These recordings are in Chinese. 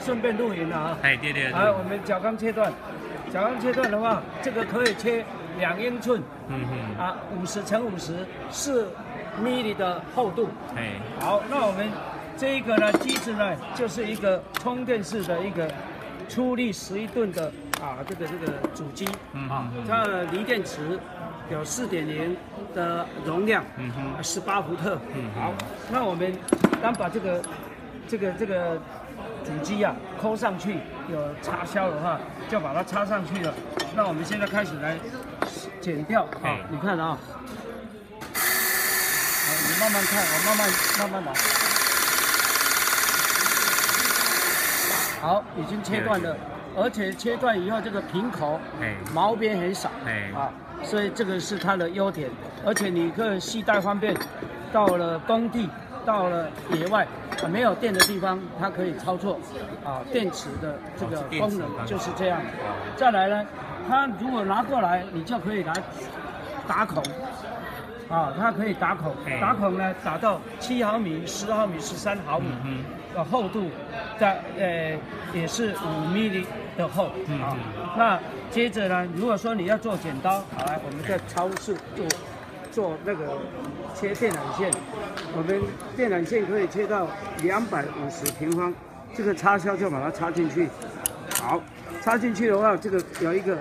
顺便录影了啊。哎，对对。好，我们角钢切断，角钢切断的话，这个可以切2英寸，啊，50乘50，4米的厚度。哎，好，那我们这一个呢，机子呢，就是一个充电式的一个出力11吨的这个主机，它的锂电池有4.0的容量，18伏特。好，那我们当把这个主机扣上去，有插销的话，就把它插上去了。那我们现在开始来剪掉啊，你看啊，你慢慢看，我慢慢来。好，已经切断了，而且切断以后，这个瓶口毛边很少，所以这个是它的优点。而且你可以携带方便，到了工地，到了野外，没有电的地方，它可以操作电池的这个功能就是这样。再来呢，它如果拿过来，你就可以来打孔。它可以打孔，打孔呢打到7毫米、10毫米、13毫米的厚度，也是5米的厚那接着呢，如果说你要做剪刀，好来，我们在超市做那个切电缆线，我们电缆线可以切到250平方，这个插销就把它插进去。好，插进去的话，这个有一个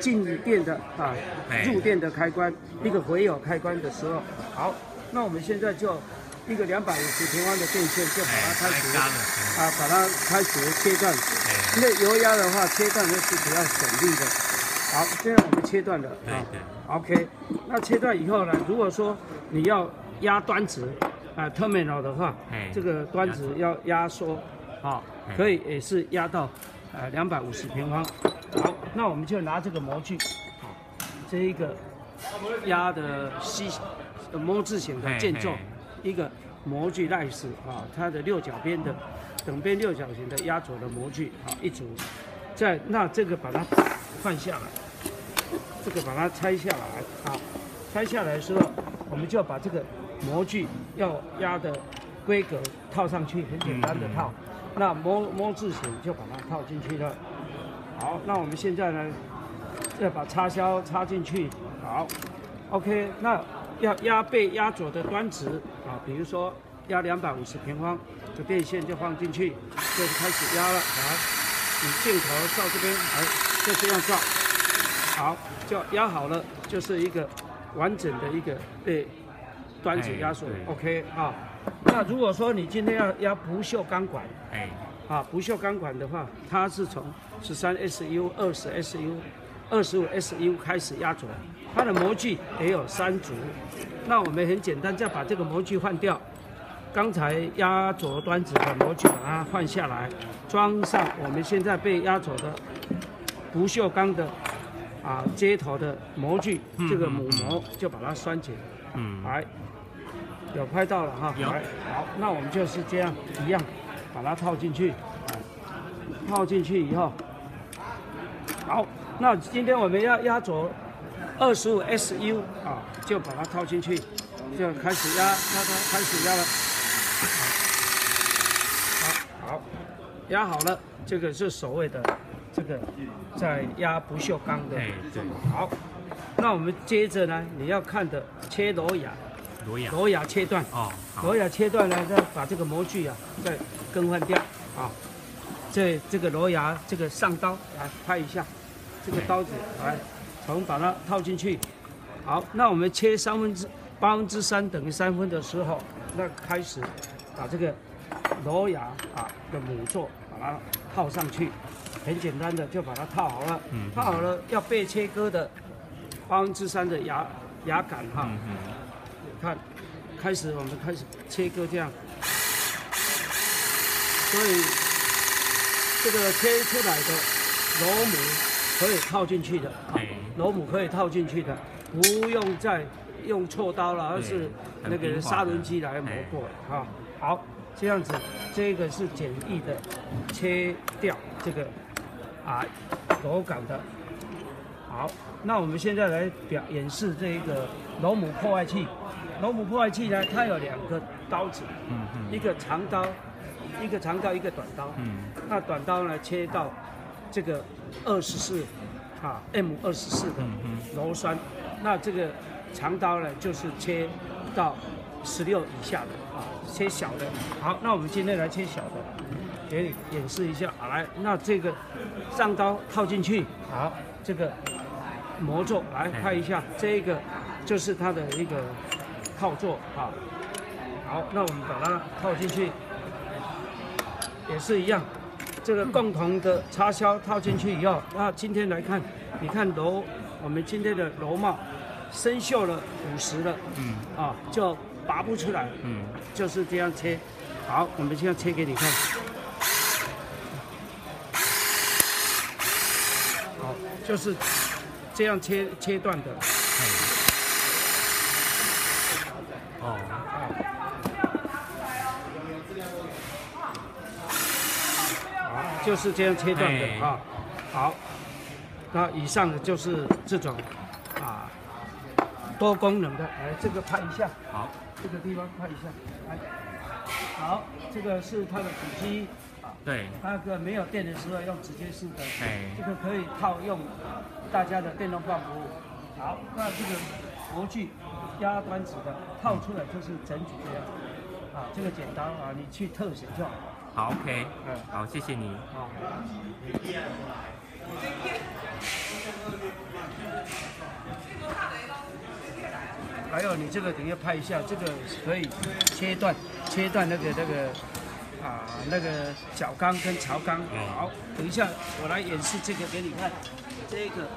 进电的入电的开关，一个回油开关的时候，好，那我们现在就一个250平方的电线就把它开始把它开始切断，因为油压的话切断会是比较省力的。好，现在我们切断了OK， 那切断以后呢，如果说你要压端子terminal 的话，这个端子要压缩可以也是压到250平方。好，那我们就拿这个模具，这一个压的模字形的建构，一个模具带式它的6角边的等边6角形的压轴的模具一组，那这个把它放下来，这个把它拆下来拆下来的时候，我们就把这个模具要压的规格套上去，很简单的套，那模字形就把它套进去了。好，那我们现在呢，再把插销插进去。好 ，OK， 那要被压左的端子比如说压250平方的电线就放进去，就开始压了。来，你镜头照这边，就这样照。好，就压好了，就是一个完整的一个被端子压锁。OK 那如果说你今天要压不锈钢管，不锈钢管的话，它是从13SU、20SU、25SU 开始压着，它的模具也有3组。那我们很简单，再把这个模具换掉，刚才压着端子的模具把它换下来，装上我们现在被压着的不锈钢的接头的模具，这个母模就把它拴紧。来，有拍到了哈。来，好，那我们就是这样一样。把它套进去，套进去以后，好，那今天我们要压着25SU就把它套进去，就开始压，开始压了。好，压好了，这个是所谓的这个在压不锈钢的。好，那我们接着呢，你要看的切螺牙切断。螺牙切断呢，再把这个模具再更换掉这个螺牙这个上刀来拍一下，这个刀子来把它套进去。好，那我们切3/8等于3分的时候，那开始把这个螺牙的母座把它套上去，很简单的就把它套好了。套好了要被切割的3/8的牙杆看。我们开始切割这样，所以这个切出来的螺母可以套进去的，螺母可以套进去的，不用再用锉刀了，而是那个砂轮机来磨过好，这样子，这个是简易的切掉这个螺杆的。好，那我们现在来演示这一个螺母破坏器。螺母破坏器呢，它有2个刀子，一个长刀，一个长刀，一个短刀。那短刀呢，切到这个24啊 M24的螺栓。那这个长刀呢，就是切到16以下的啊，切小的。好，那我们今天来切小的，给你演示一下。好，来，那这个上刀套进去，好，这个模座来看一下，这个就是它的一个套座啊。好，那我们把它套进去，也是一样，这个共同的插销套进去以后，那今天来看，你看我们今天的螺帽生锈了50了，啊，就拔不出来，就是这样切。好，我们现在切给你看。好，就是这样切断的。好，就是这样切断的啊。好，那以上的就是这种啊多功能的。来，这个拍一下。好，这个地方拍一下。来，好，这个是它的主机。对。那个没有电的时候用直接式的。这个可以套用大家的电动棒服务。好，那这个模具压端子的套出来就是整组这样。啊，这个剪刀啊，你去特写就好。好 ，OK， 好，谢谢你。好。还有你这个等一下拍一下，这个可以切断那个角钢跟槽钢。好，等一下我来演示这个给你看，这个。